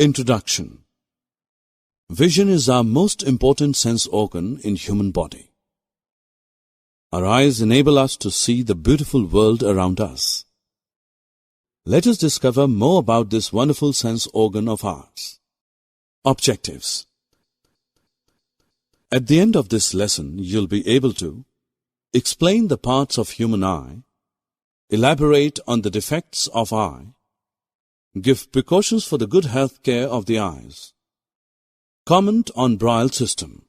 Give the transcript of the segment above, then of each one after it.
Introduction. Vision is our most important sense organ in human body. Our eyes enable us to see the beautiful world around us. Let us discover more about this wonderful sense organ of ours. Objectives. At the end of this lesson, you'll be able to explain the parts of human eye, elaborate on the defects of eye, give precautions for the good health care of the eyes, comment on Braille system.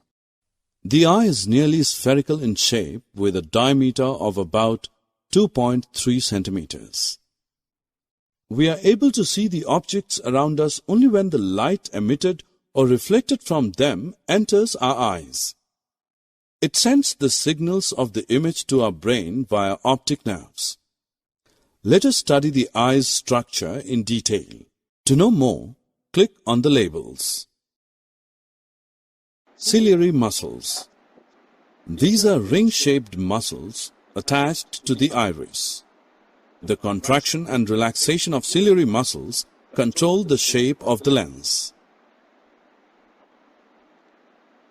The eye is nearly spherical in shape with a diameter of about 2.3 centimeters. We are able to see the objects around us only when the light emitted or reflected from them enters our eyes. It sends the signals of the image to our brain via optic nerves. Let us study the eye's structure in detail. To know more, click on the labels. Ciliary muscles. These are ring-shaped muscles attached to the iris. The contraction and relaxation of ciliary muscles control the shape of the lens.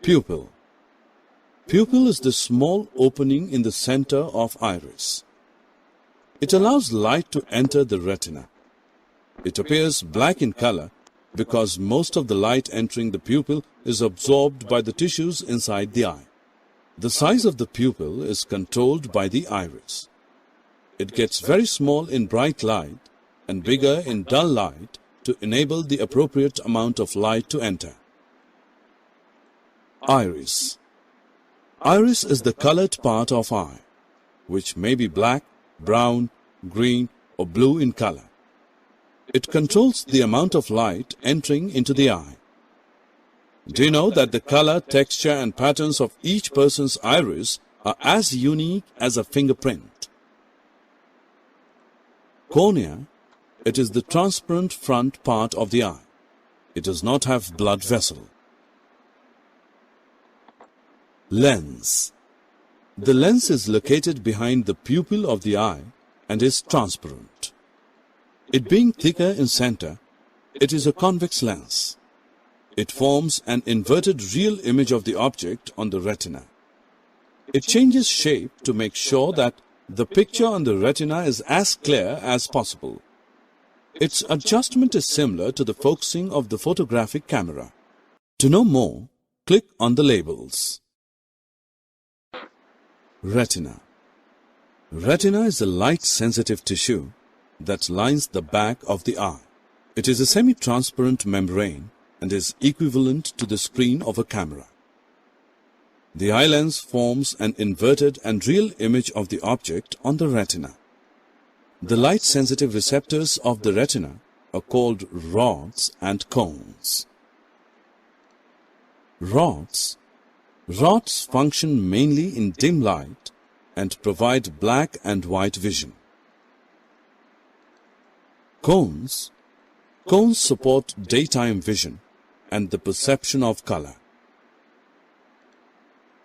Pupil. Pupil is the small opening in the center of iris. It allows light to enter the retina. It appears black in color because most of the light entering the pupil is absorbed by the tissues inside the eye. The size of the pupil is controlled by the iris. It gets very small in bright light and bigger in dull light to enable the appropriate amount of light to enter. Iris. Iris is the colored part of eye, which may be black, brown, green, or blue in color. It controls the amount of light entering into the eye. Do you know that the color, texture, and patterns of each person's iris are as unique as a fingerprint? Cornea. It is the transparent front part of the eye. It does not have blood vessel. Lens. The lens is located behind the pupil of the eye and is transparent. It being thicker in center, it is a convex lens. It forms an inverted real image of the object on the retina. It changes shape to make sure that the picture on the retina is as clear as possible. Its adjustment is similar to the focusing of the photographic camera. To know more, click on the labels. Retina. Retina is a light-sensitive tissue that lines the back of the eye. It is a semi-transparent membrane and is equivalent to the screen of a camera. The eye lens forms an inverted and real image of the object on the retina. The light-sensitive receptors of the retina are called rods and cones. Rods function mainly in dim light and provide black and white vision. Cones support daytime vision and the perception of color.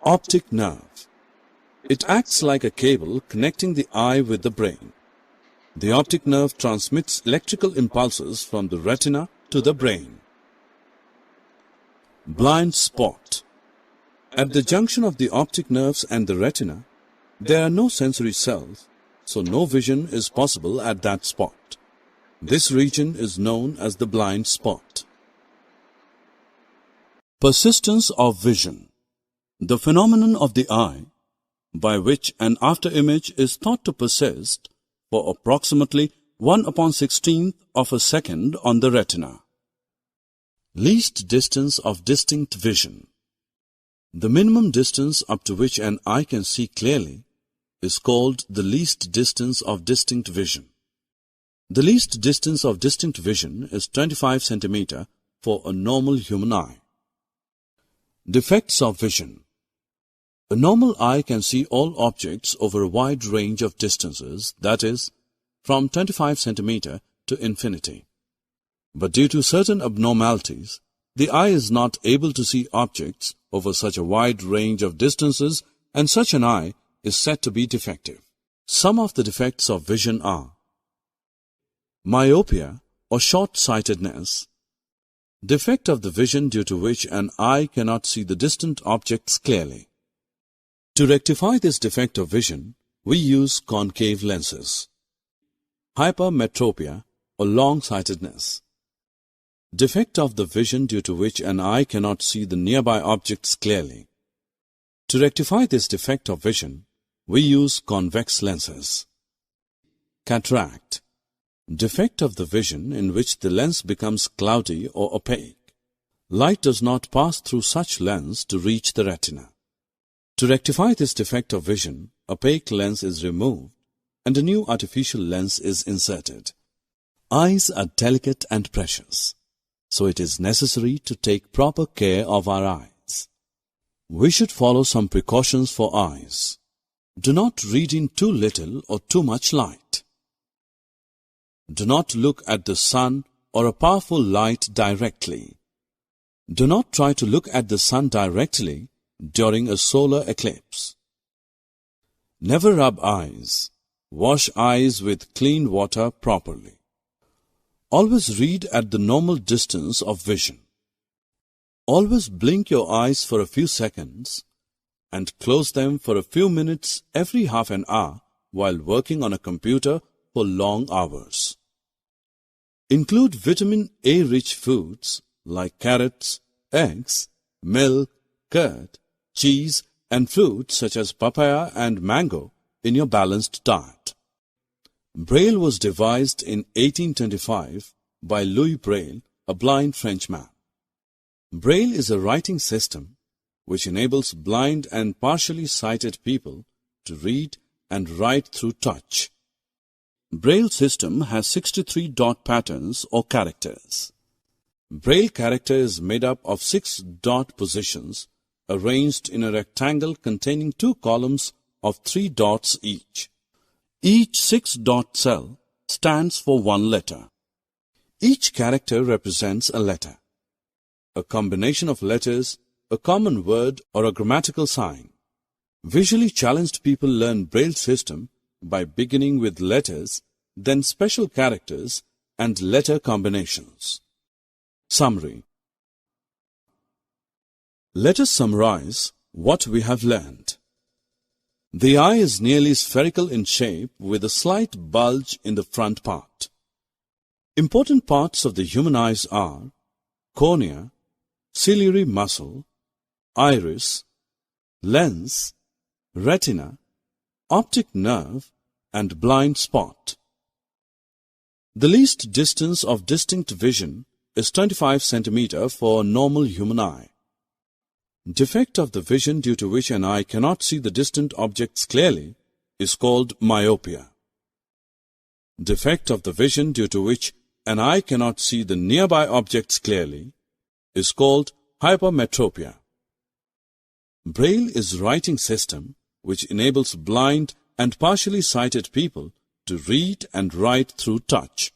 Optic nerve. It acts like a cable connecting the eye with the brain. The optic nerve transmits electrical impulses from the retina to the brain. Blind spot. At the junction of the optic nerves and the retina, there are no sensory cells, so no vision is possible at that spot. This region is known as the blind spot. Persistence of vision. The phenomenon of the eye, by which an afterimage is thought to persist for approximately 1/16th of a second on the retina. Least distance of distinct vision. The minimum distance up to which an eye can see clearly is called the least distance of distinct vision. The least distance of distinct vision is 25 centimeters for a normal human eye. Defects of vision. A normal eye can see all objects over a wide range of distances, that is, from 25 centimeters to infinity. But due to certain abnormalities, the eye is not able to see objects over such a wide range of distances, and such an eye is said to be defective. Some of the defects of vision are myopia or short-sightedness, Defect of the vision due to which an eye cannot see the distant objects clearly. To rectify this defect of vision, we use concave lenses. Hypermetropia or long-sightedness. Defect of the vision due to which an eye cannot see the nearby objects clearly. To rectify this defect of vision, we use convex lenses. Cataract. Defect of the vision in which the lens becomes cloudy or opaque. Light does not pass through such lens to reach the retina. To rectify this defect of vision, opaque lens is removed and a new artificial lens is inserted. Eyes are delicate and precious, so it is necessary to take proper care of our eyes. We should follow some precautions for eyes. Do not read in too little or too much light. Do not look at the sun or a powerful light directly. Do not try to look at the sun directly during a solar eclipse. Never rub eyes. Wash eyes with clean water properly. Always read at the normal distance of vision. Always blink your eyes for a few seconds and close them for a few minutes every half an hour while working on a computer for long hours. Include vitamin A-rich foods like carrots, eggs, milk, curd, cheese, and fruits such as papaya and mango in your balanced diet. Braille was devised in 1825 by Louis Braille, a blind Frenchman. Braille is a writing system which enables blind and partially sighted people to read and write through touch. Braille system has 63 dot patterns or characters. Braille character is made up of 6 dot positions arranged in a rectangle containing 2 columns of 3 dots each. Each 6-dot cell stands for 1 letter. Each character represents a letter, a combination of letters, a common word, or a grammatical sign. Visually challenged people learn Braille system by beginning with letters, then special characters and letter combinations. Summary. Let us summarize what we have learned. The eye is nearly spherical in shape with a slight bulge in the front part. Important parts of the human eyes are cornea, ciliary muscle, iris, lens, retina, optic nerve, and blind spot. The least distance of distinct vision is 25 cm for a normal human eye. Defect of the vision due to which an eye cannot see the distant objects clearly is called myopia. Defect of the vision due to which an eye cannot see the nearby objects clearly is called hypermetropia. Braille is writing system which enables blind and partially sighted people to read and write through touch.